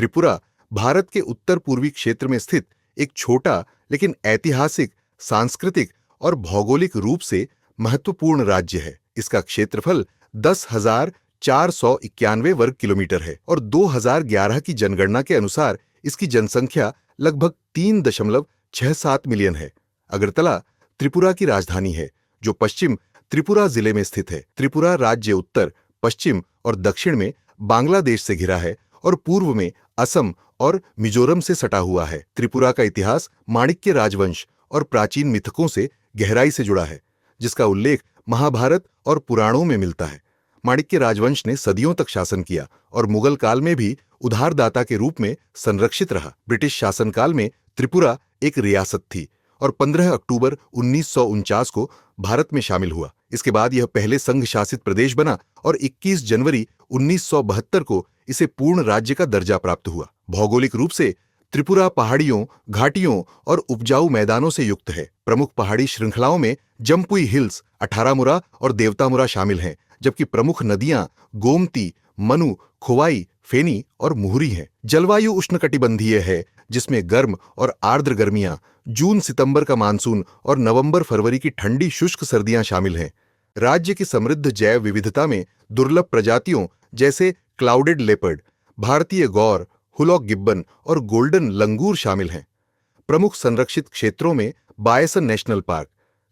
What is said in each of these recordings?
त्रिपुरा भारत के उत्तर पूर्वी क्षेत्र में स्थित एक छोटा लेकिन ऐतिहासिक, सांस्कृतिक और भौगोलिक रूप से महत्वपूर्ण राज्य है। इसका क्षेत्रफल 10,491 वर्ग किलोमीटर है और 2011 की जनगणना के अनुसार इसकी जनसंख्या लगभग 3.67 मिलियन है। अगरतला त्रिपुरा की राजधानी है, जो पश्चिम त्रिपुरा जिले में स्थित है। त्रिपुरा राज्य उत्तर, पश्चिम और दक्षिण में बांग्लादेश से घिरा है और पूर्व में असम और मिजोरम से सटा हुआ है। त्रिपुरा का इतिहास माणिक्य राजवंश और प्राचीन मिथकों से गहराई से जुड़ा है, जिसका उल्लेख महाभारत और पुराणों में मिलता है। माणिक्य राजवंश ने सदियों तक शासन किया और मुगल काल में भी उधारदाता के रूप में संरक्षित रहा। ब्रिटिश शासनकाल में त्रिपुरा एक रियासत थी और 15 अक्टूबर 1949 को भारत में शामिल हुआ। इसके बाद यह पहले संघ शासित प्रदेश बना और 21 जनवरी 1972 को इसे पूर्ण राज्य का दर्जा प्राप्त हुआ। भौगोलिक रूप से त्रिपुरा पहाड़ियों, घाटियों और उपजाऊ मैदानों से युक्त है। प्रमुख पहाड़ी श्रृंखलाओं में जम्पुई हिल्स, अठारामुरा और देवतामुरा शामिल हैं, जबकि प्रमुख नदियां गोमती, मनु, खुवाई, फेनी और मुहुरी हैं। जलवायु उष्णकटिबंधीय है, जिसमें गर्म और आर्द्र गर्मियां, जून-सितंबर का मानसून और नवंबर-फरवरी की ठंडी शुष्क सर्दियां शामिल हैं। राज्य की समृद्ध जैव विविधता में दुर्लभ प्रजातियों जैसे क्लाउडेड लेपर्ड, भारतीय गौर, हुलॉक गिब्बन और गोल्डन लंगूर शामिल हैं। प्रमुख संरक्षित क्षेत्रों में bison national park,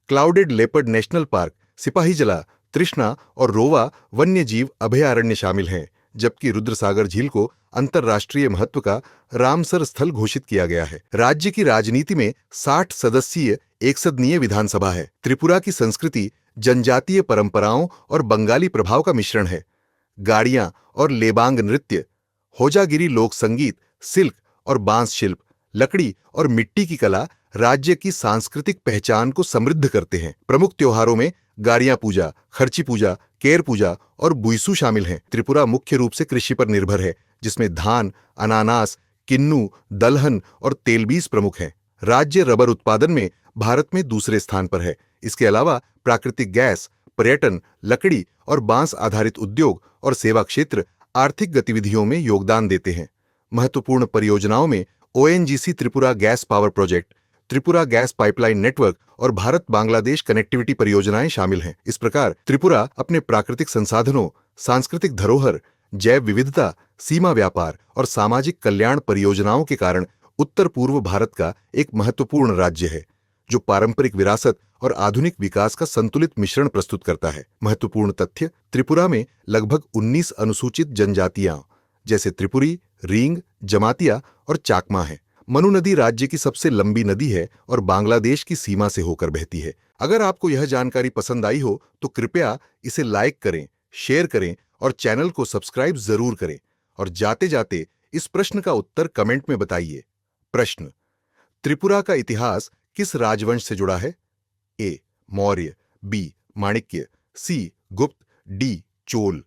clouded leopard national park, Sipahijala, तृष्णा और रोवा वन्यजीव अभयारण्य शामिल हैं, जबकि रुद्रसागर झील को अंतर्राष्ट्रीय महत्व का रामसर स्थल घोषित किया गया है। राज्य की राजनीति में 60 सदस्यीय एकसदनीय विधानसभा है। त्रिपुरा की संस्कृति जनजातीय परंपराओं और बंगाली प्रभाव का मिश्रण है। गाड़ियां और लेबांग नृत्य, होजागिरी लोक संगीत, सिल्क और बांस शिल्प, लकड़ी और मिट्टी की कला राज्य की सांस्कृतिक पहचान को समृद्ध करते हैं। प्रमुख त्योहारों में गाड़ियां पूजा, खर्ची पूजा, केर पूजा और बुइसू शामिल हैं। त्रिपुरा मुख्य रूप से कृषि पर निर्भर है, जिसमें धान, अनानास, किन्नू, दलहन और तेलबीज प्रमुख हैं। राज्य रबर उत्पादन में भारत में दूसरे स्थान पर है। इसके अलावा प्राकृतिक गैस, पर्यटन, लकड़ी और बांस आधारित उद्योग और सेवा क्षेत्र आर्थिक गतिविधियों में योगदान देते हैं। महत्वपूर्ण परियोजनाओं में ONGC Tripura gas power project, Tripura gas pipeline network और भारत बांग्लादेश कनेक्टिविटी परियोजनाएं शामिल हैं। इस प्रकार त्रिपुरा अपने प्राकृतिक संसाधनों, सांस्कृतिक धरोहर, जैव विविधता, सीमा व्यापार और सामाजिक कल्याण परियोजनाओं के कारण उत्तर पूर्व भारत का एक महत्वपूर्ण राज्य है, जो पारंपरिक विरासत और आधुनिक विकास का संतुलित मिश्रण प्रस्तुत करता है। महत्वपूर्ण तथ्य: त्रिपुरा में लगभग 19 अनुसूचित जनजातियां जैसे त्रिपुरी, रींग, जमातिया और चाकमा हैं। मनु नदी राज्य की सबसे लंबी नदी है और बांग्लादेश की सीमा से होकर बहती है। अगर आपको यह जानकारी पसंद आई हो तो कृपया इसे लाइक करें, शेयर करें और चैनल को सब्सक्राइब जरूर करें। और जाते जाते इस प्रश्न का उत्तर कमेंट में बताइए। प्रश्न: त्रिपुरा का इतिहास किस राजवंश से जुड़ा है? ए. मौर्य, बी. माणिक्य, सी. गुप्त, डी. चोल।